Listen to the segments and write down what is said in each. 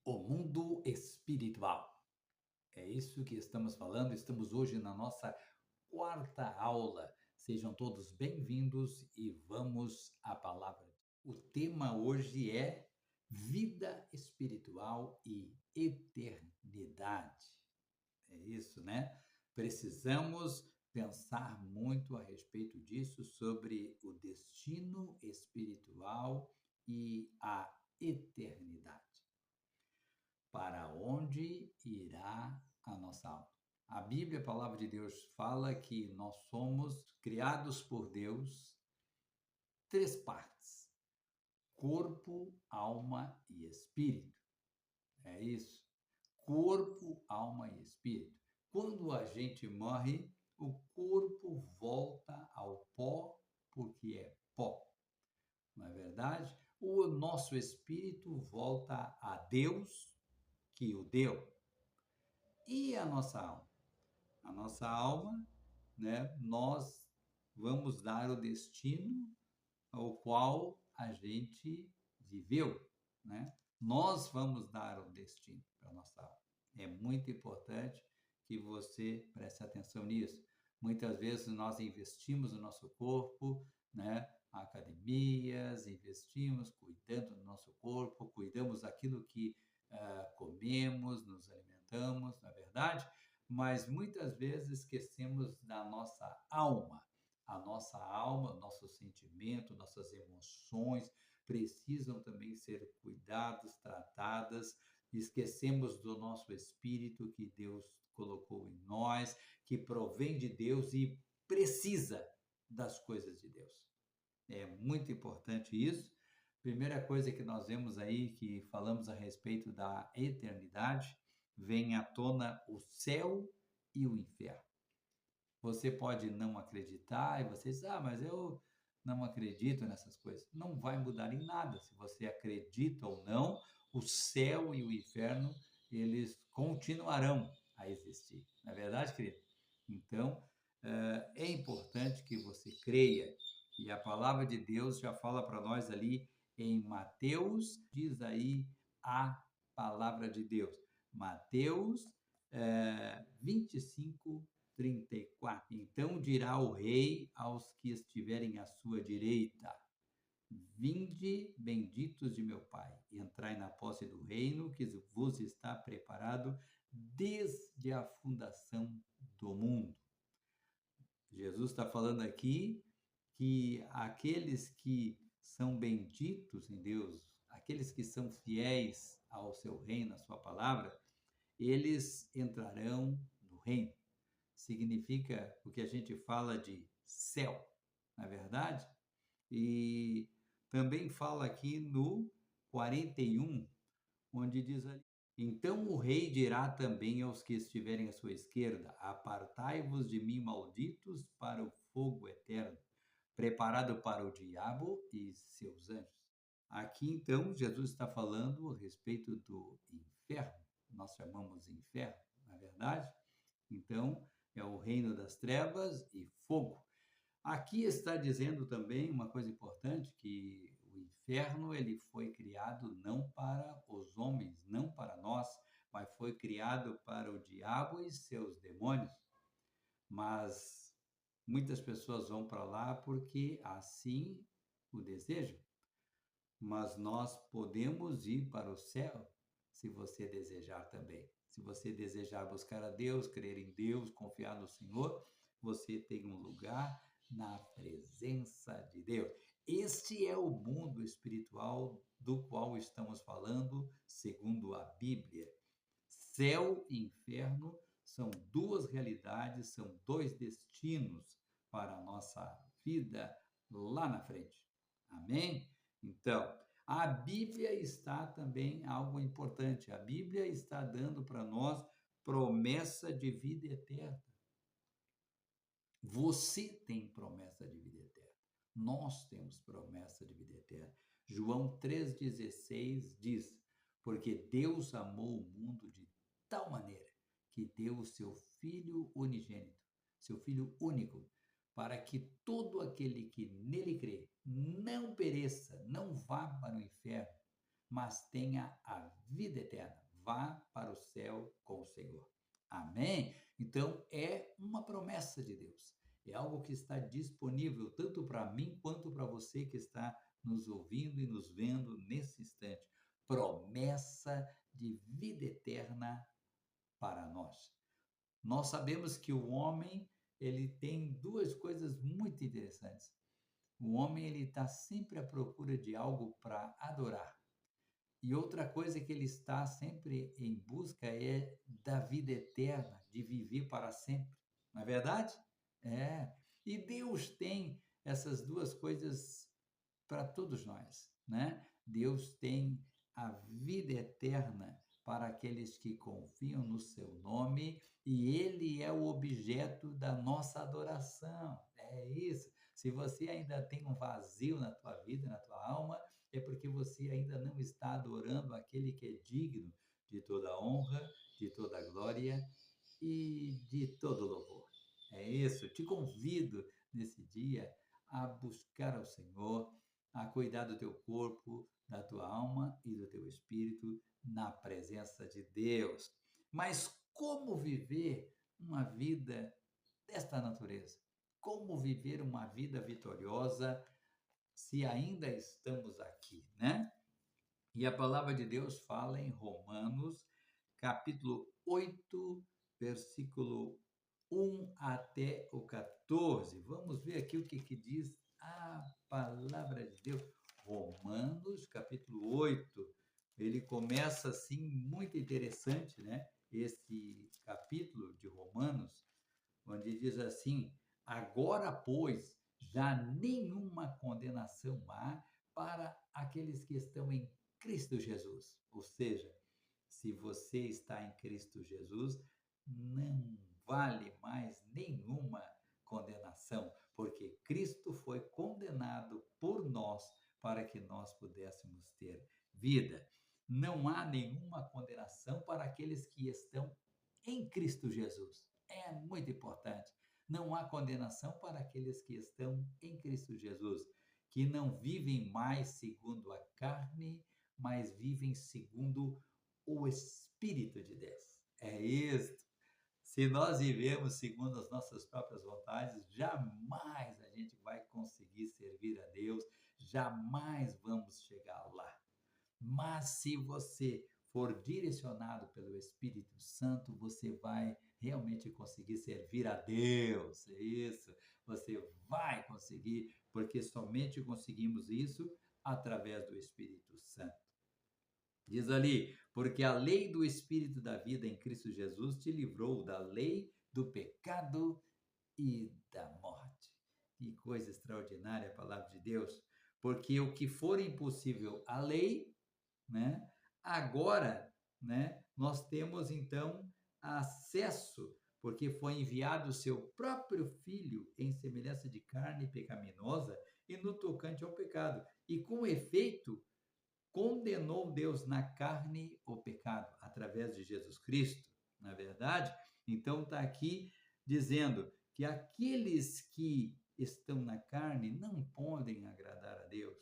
O mundo espiritual. É isso que estamos falando. Estamos hoje na nossa quarta aula. Sejam todos bem-vindos e vamos à palavra. O tema hoje é vida espiritual e eternidade. É isso, né? Precisamos pensar muito a respeito disso, sobre o destino espiritual e a eternidade. Para onde irá a nossa alma? A Bíblia, a palavra de Deus, fala que nós somos criados por Deus, três partes: corpo, alma e espírito. É isso. Corpo, alma e espírito. Quando a gente morre, o corpo volta ao pó, porque é pó. Não é verdade? O nosso espírito volta a Deus, que o deu. E a nossa alma? A nossa alma, né, nós vamos dar o destino ao qual a gente viveu, né? Nós vamos dar o destino para a nossa alma. É muito importante que você preste atenção nisso. Muitas vezes nós investimos no nosso corpo, né? Academias, investimos cuidando do nosso corpo, cuidamos daquilo que comemos, nos alimentamos, na verdade, mas muitas vezes esquecemos da nossa alma. A nossa alma, nosso sentimento, nossas emoções precisam também ser cuidadas, tratadas. Esquecemos do nosso espírito que Deus colocou em nós, que provém de Deus e precisa das coisas de Deus. É muito importante isso. Primeira coisa que nós vemos aí, que falamos a respeito da eternidade, vem à tona o céu e o inferno. Você pode não acreditar e você diz, mas eu não acredito nessas coisas. Não vai mudar em nada. Se você acredita ou não, o céu e o inferno, eles continuarão a existir. Não é verdade, querido? Então, é importante que você creia. E a palavra de Deus já fala para nós ali em Mateus, diz aí a palavra de Deus. Mateus 25, 34. Então dirá o rei aos que estiverem à sua direita: Vinde, benditos de meu Pai, entrai na posse do reino que vos está preparado desde a fundação do mundo. Jesus está falando aqui que aqueles que são benditos em Deus, aqueles que são fiéis ao seu reino, à sua palavra, eles entrarão no reino. Significa o que a gente fala de céu, na verdade? E também fala aqui no 41, onde diz ali: Então o rei dirá também aos que estiverem à sua esquerda: Apartai-vos de mim, malditos, para o fogo eterno, preparado para o diabo e seus anjos. Aqui então Jesus está falando a respeito do inferno. Nós chamamos inferno, na verdade. Então é o reino das trevas e fogo. Aqui está dizendo também uma coisa importante, que o inferno ele foi criado não para os homens, não para nós, mas foi criado para o diabo e seus demônios. Mas muitas pessoas vão para lá porque assim o desejam. Mas nós podemos ir para o céu se você desejar também. Se você desejar buscar a Deus, crer em Deus, confiar no Senhor, você tem um lugar na presença de Deus. Este é o mundo espiritual do qual estamos falando, segundo a Bíblia. Céu e inferno são duas realidades, são dois destinos para a nossa vida lá na frente. Amém? Então, a Bíblia está também algo importante. A Bíblia está dando para nós promessa de vida eterna. Você tem promessa de vida eterna. Nós temos promessa de vida eterna. João 3,16 diz: Porque Deus amou o mundo de tal maneira que deu o seu Filho unigênito, seu Filho único, para que todo aquele que nele crê não pereça, não vá para o inferno, mas tenha a vida eterna. Vá para o céu com o Senhor. Amém? Então, é uma promessa de Deus. É algo que está disponível tanto para mim quanto para você que está nos ouvindo e nos vendo nesse instante. Promessa de vida eterna para nós. Nós sabemos que o homem, ele tem duas coisas muito interessantes. O homem, ele está sempre à procura de algo para adorar. E outra coisa que ele está sempre em busca é da vida eterna, de viver para sempre. Não é verdade? É. E Deus tem essas duas coisas para todos nós, né? Deus tem a vida eterna para aqueles que confiam no seu nome e ele é o objeto da nossa adoração. É isso. Se você ainda tem um vazio na tua vida, na tua alma, é porque você ainda não está adorando aquele que é digno de toda honra, de toda glória e de todo louvor. É isso. Te convido nesse dia a buscar ao Senhor, a cuidar do teu corpo, da tua alma e do teu espírito na presença de Deus. Mas como viver uma vida desta natureza? Como viver uma vida vitoriosa se ainda estamos aqui, né? E a palavra de Deus fala em Romanos, capítulo 8, versículo 1 até o 14. Vamos ver aqui o que diz a palavra de Deus. Romanos, capítulo 8. Ele começa assim, muito interessante, né? Esse capítulo de Romanos, onde diz assim: agora, pois, já nenhuma condenação há para aqueles que estão em Cristo Jesus. Ou seja, se você está em Cristo Jesus, não vale mais nenhuma condenação, porque Cristo foi condenado por nós para que nós pudéssemos ter vida. Não há nenhuma condenação para aqueles que estão em Cristo Jesus. É muito importante. Não há condenação para aqueles que estão em Cristo Jesus, que não vivem mais segundo a carne, mas vivem segundo o Espírito de Deus. É isto. Se nós vivemos segundo as nossas próprias vontades, jamais a gente vai conseguir servir a Deus, jamais vamos chegar lá. Mas se você for direcionado pelo Espírito Santo, você vai realmente conseguir servir a Deus. É isso. Você vai conseguir, porque somente conseguimos isso através do Espírito Santo. Diz ali, porque a lei do Espírito da vida em Cristo Jesus te livrou da lei do pecado e da morte. Que coisa extraordinária a palavra de Deus. Porque o que for impossível à lei, né? Agora, né, nós temos então acesso, porque foi enviado o seu próprio filho em semelhança de carne pecaminosa e no tocante ao pecado. E com efeito, condenou Deus na carne o pecado através de Jesus Cristo, na verdade? Então está aqui dizendo que aqueles que estão na carne não podem agradar a Deus.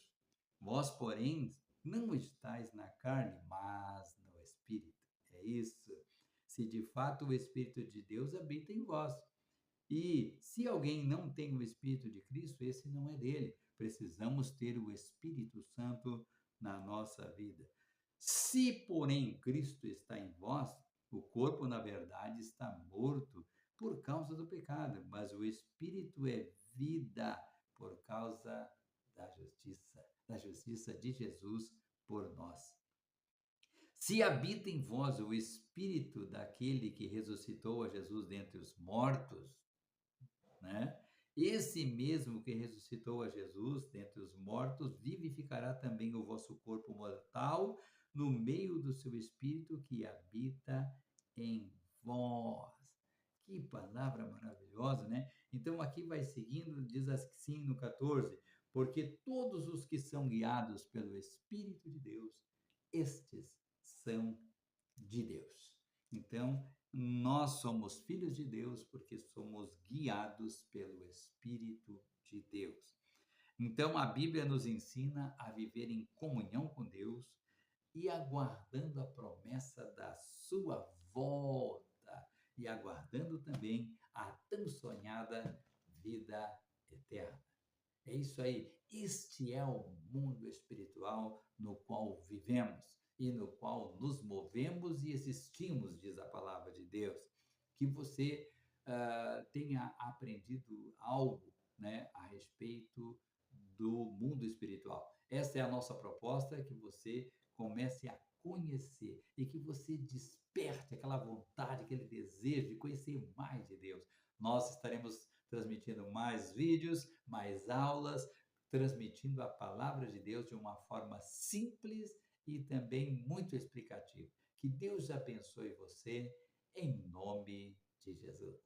Vós, porém, não estáis na carne, mas no Espírito. É isso. Se de fato o Espírito de Deus habita em vós. E se alguém não tem o Espírito de Cristo, esse não é dele. Precisamos ter o Espírito Santo na nossa vida. Se, porém, Cristo está em vós, o corpo, na verdade, está morto por causa do pecado, mas o Espírito é vida por causa da justiça de Jesus por nós. Se habita em vós o Espírito daquele que ressuscitou a Jesus dentre os mortos, né? Esse mesmo que ressuscitou a Jesus dentre os mortos, vivificará também o vosso corpo mortal no meio do seu espírito que habita em vós. Que palavra maravilhosa, né? Então aqui vai seguindo, diz assim no 14: porque todos os que são guiados pelo Espírito de Deus, estes são de Deus. Então, nós somos filhos de Deus porque somos guiados pelo Espírito de Deus. Então, a Bíblia nos ensina a viver em comunhão com Deus, e aguardando a promessa da sua volta e aguardando também a tão sonhada vida eterna. É isso aí. Este é o mundo espiritual no qual vivemos e no qual nos movemos e existimos, diz a palavra de Deus. Que você tenha aprendido algo, né, a respeito do mundo espiritual. Essa é a nossa proposta, que você comece a conhecer e que você desperte aquela vontade, aquele desejo de conhecer mais de Deus. Nós estaremos transmitindo mais vídeos, mais aulas, transmitindo a palavra de Deus de uma forma simples e também muito explicativa. Que Deus abençoe você em nome de Jesus.